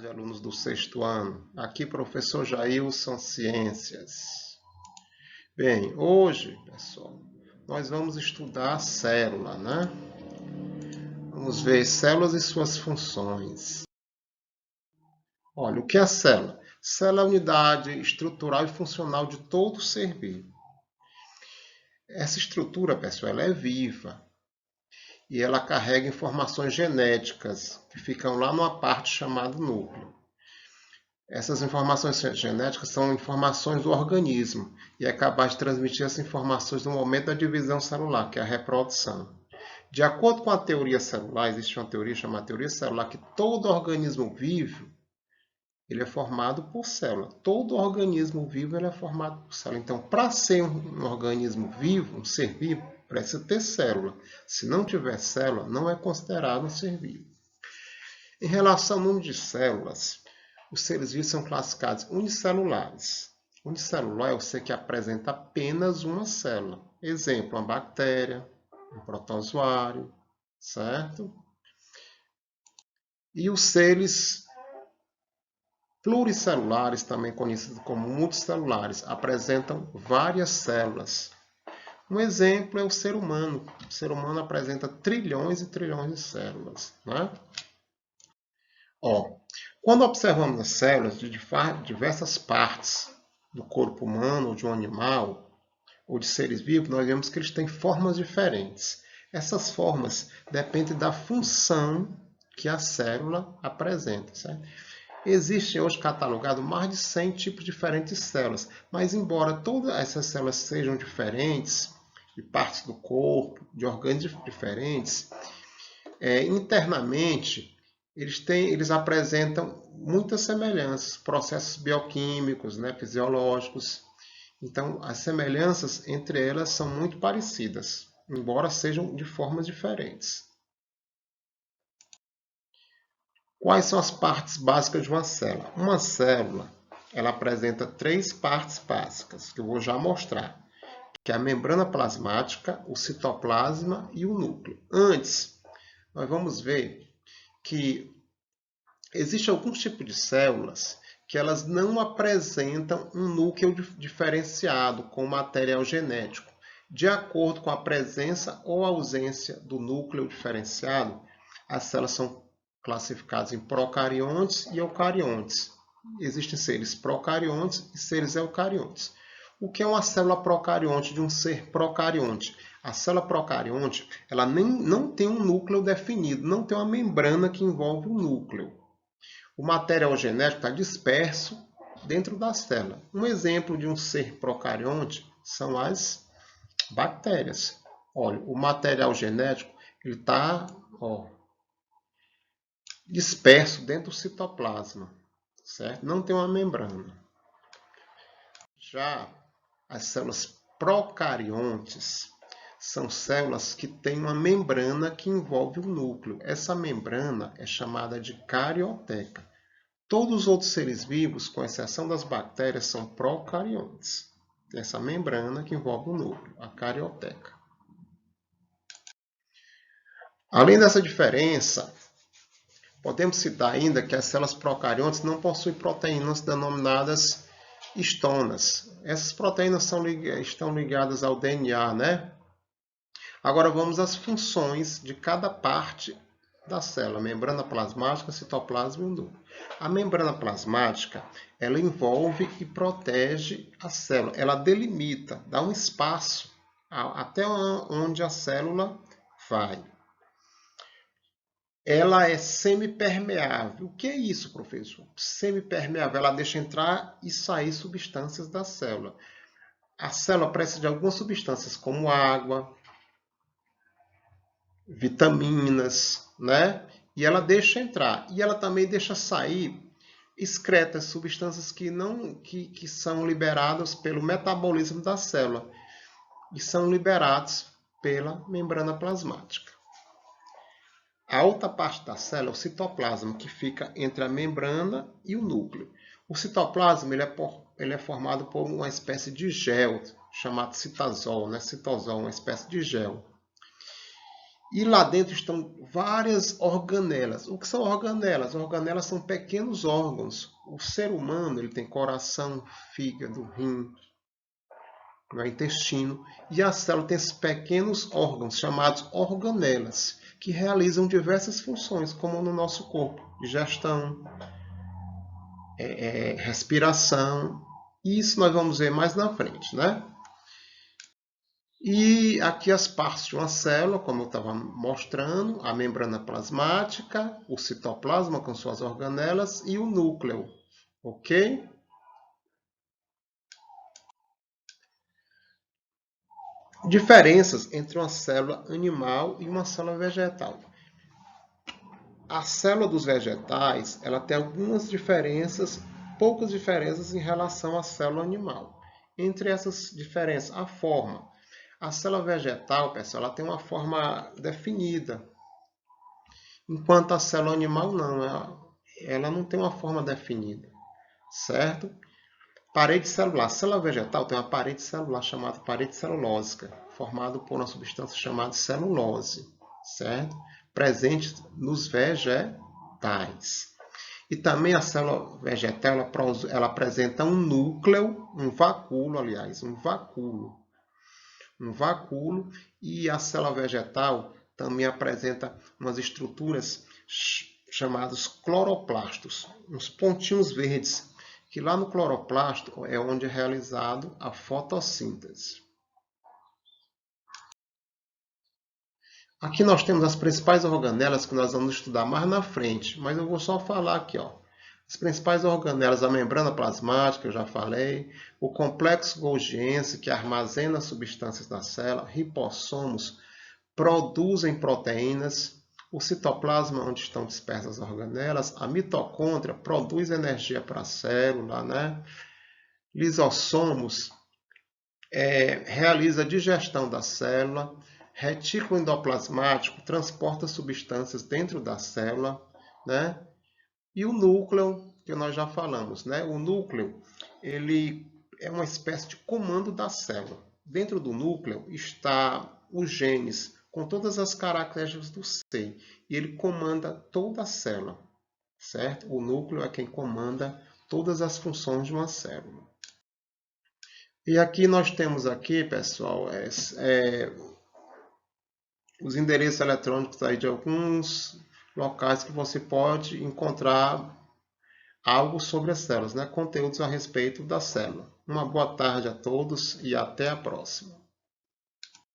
tarde, alunos do sexto ano. Aqui, professor Jailson Ciências. Bem, hoje, pessoal, nós vamos estudar a célula, né? Vamos ver células e suas funções. Olha, o que é a célula? Célula é a unidade estrutural e funcional de todo ser vivo. Essa estrutura, pessoal, ela é viva. E ela carrega informações genéticas que ficam lá numa parte chamada núcleo. Essas informações genéticas são informações do organismo e é capaz de transmitir essas informações no momento da divisão celular, que é a reprodução. De acordo com a teoria celular, existe uma teoria chamada teoria celular, que todo organismo vivo ele é formado por célula. Todo organismo vivo ele é formado por célula. Então, para ser um organismo vivo, um ser vivo, precisa ter célula. Se não tiver célula, não é considerado um ser vivo. Em relação ao número de células, os seres vivos são classificados unicelulares. Unicelular é o ser que apresenta apenas uma célula. Exemplo, uma bactéria, um protozoário, certo? E os seres pluricelulares, também conhecidos como multicelulares, apresentam várias células. Um exemplo é o ser humano. O ser humano apresenta trilhões e trilhões de células, né? Quando observamos as células de diversas partes do corpo humano, ou de um animal, ou de seres vivos, nós vemos que eles têm formas diferentes. Essas formas dependem da função que a célula apresenta, certo? Existem hoje catalogados mais de 100 tipos diferentes de células, mas embora todas essas células sejam diferentes, de partes do corpo, de organismos diferentes, internamente eles apresentam muitas semelhanças, processos bioquímicos, né, fisiológicos. Então, as semelhanças entre elas são muito parecidas, embora sejam de formas diferentes. Quais são as partes básicas de uma célula? Uma célula ela apresenta 3 partes básicas, que eu vou já mostrar, que é a membrana plasmática, o citoplasma e o núcleo. Antes, nós vamos ver que existem alguns tipos de células que elas não apresentam um núcleo diferenciado com material genético. De acordo com a presença ou ausência do núcleo diferenciado, as células são classificadas em procariontes e eucariontes. Existem seres procariontes e seres eucariontes. O que é uma célula procarionte de um ser procarionte? A célula procarionte ela não tem um núcleo definido, não tem uma membrana que envolve o núcleo. O material genético está disperso dentro da célula. Um exemplo de um ser procarionte são as bactérias. Olha, o material genético está disperso dentro do citoplasma, certo? Não tem uma membrana. Já as células procariontes são células que têm uma membrana que envolve o núcleo. Essa membrana é chamada de carioteca. Todos os outros seres vivos, com exceção das bactérias, são procariontes. Tem essa membrana que envolve o núcleo, a carioteca. Além dessa diferença, podemos citar ainda que as células procariontes não possuem proteínas denominadas histonas. Essas proteínas estão ligadas ao DNA, né? Agora vamos às funções de cada parte da célula, membrana plasmática, citoplasma e o núcleo. A membrana plasmática, ela envolve e protege a célula. Ela delimita, dá um espaço até onde a célula vai. Ela é semipermeável. O que é isso, professor? Semipermeável, ela deixa entrar e sair substâncias da célula. A célula precisa de algumas substâncias, como água, vitaminas, né? E ela deixa entrar. E ela também deixa sair excretas, substâncias que são liberadas pelo metabolismo da célula e são liberadas pela membrana plasmática. A outra parte da célula é o citoplasma, que fica entre a membrana e o núcleo. O citoplasma ele é formado por uma espécie de gel chamado citosol, né? Citosol, uma espécie de gel. E lá dentro estão várias organelas. O que são organelas? Organelas são pequenos órgãos. O ser humano ele tem coração, fígado, rim, intestino. E a célula tem esses pequenos órgãos chamados organelas, que realizam diversas funções, como no nosso corpo. Digestão, respiração. Isso nós vamos ver mais na frente, né? E aqui as partes de uma célula, como eu estava mostrando, a membrana plasmática, o citoplasma com suas organelas e o núcleo, ok? Diferenças entre uma célula animal e uma célula vegetal. A célula dos vegetais, ela tem algumas diferenças, poucas diferenças em relação à célula animal. Entre essas diferenças, a forma. A célula vegetal, pessoal, ela tem uma forma definida, enquanto a célula animal não, ela não tem uma forma definida, certo? Parede celular. A célula vegetal tem uma parede celular chamada parede celulósica, formada por uma substância chamada celulose, certo? Presente nos vegetais. E também a célula vegetal ela apresenta um núcleo, um vacúolo, e a célula vegetal também apresenta umas estruturas chamadas cloroplastos, uns pontinhos verdes, que lá no cloroplasto é onde é realizado a fotossíntese. Aqui nós temos as principais organelas que nós vamos estudar mais na frente, mas eu vou só falar aqui, ó. As principais organelas, a membrana plasmática, eu já falei, o complexo golgiense, que armazena substâncias na célula, ribossomos produzem proteínas, o citoplasma, onde estão dispersas as organelas, a mitocôndria produz energia para a célula, né? Lisossomos realiza a digestão da célula, retículo endoplasmático transporta substâncias dentro da célula, né? E o núcleo, que nós já falamos, né? O núcleo, ele é uma espécie de comando da célula. Dentro do núcleo está os genes com todas as características do ser, e ele comanda toda a célula, certo? O núcleo é quem comanda todas as funções de uma célula. E aqui nós temos aqui, pessoal, os endereços eletrônicos aí de alguns locais que você pode encontrar algo sobre as células, né? Conteúdos a respeito da célula. Uma boa tarde a todos e até a próxima.